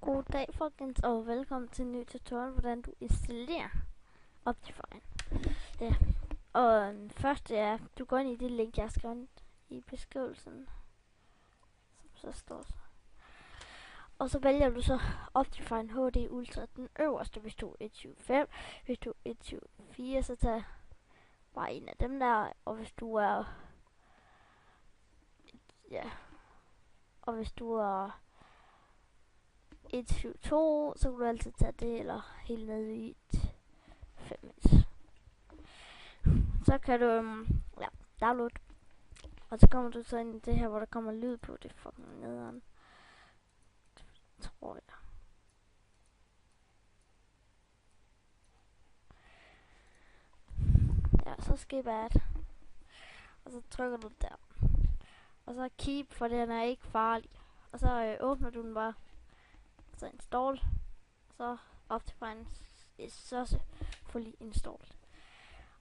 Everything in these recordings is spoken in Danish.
God dag folkens, og velkommen til en ny tutorial, hvordan du installerer Optifine. Ja. Og den første er, du går ind i det link, jeg har skrevet i beskrivelsen, som så står så. Og så vælger du så Optifine HD Ultra, den øverste, hvis du er 1.7.5. Hvis du er 1.7.4, så tag bare en af dem der, og hvis du er og hvis du er 1.7.2, så kan du altid tage det, eller helt ned i 5. Så kan du download, og så kommer du så ind i det her, hvor der kommer lyd på. Det fucking nederen, tror jeg. Ja, så skip ad, og så trykker du der, og så keep, for den er ikke farlig, og så åbner du den bare, så install, så Optifine så fully installed.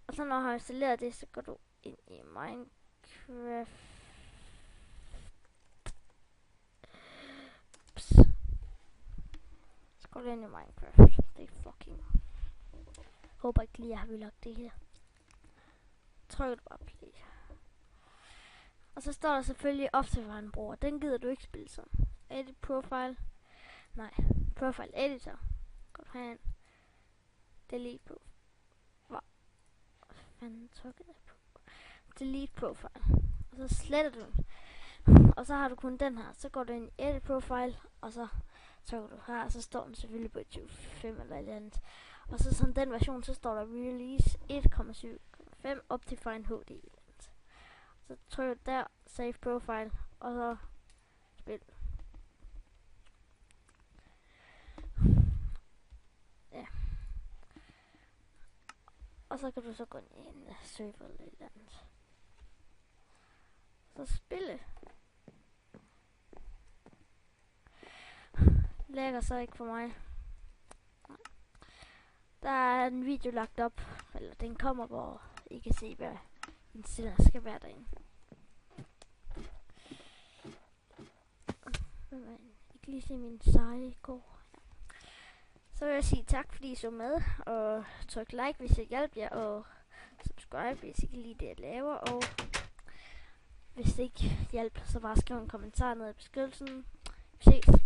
Og så når du har installeret det, så går du ind i Minecraft. Så går du ind i Minecraft. Det er fucking. Håber ikke lige, jeg har lagt det her. Trykker du bare play. Og så står der selvfølgelig Optifine bruger. Den gider du ikke spille som. Edit profile. Nej, profile editor. Gå herind. Delete profile. Delete profile, og så sletter du den, og så har du kun den her. Så går du ind i edit profile, og så trykker du her, og så står den selvfølgelig på 1.7.5 eller et andet. Og så sådan den version, så står der release 1.7.5 Optifine HD. Så trykker du der, save profile, og så spil. Ja. Og så kan du så gå ind i en server eller et eller andet. Så spille. Lægger så ikke for mig. Der er en video lagt op, eller den kommer, hvor I kan se, hvad indstillingen skal være derinde. I kan lige se min seje i går. Så vil jeg sige tak, fordi I så med, og tryk like, hvis det hjælper jer, og subscribe, hvis I kan lide det, jeg laver, og hvis det ikke hjælper, så bare skriv en kommentar ned i beskrivelsen. Vi ses.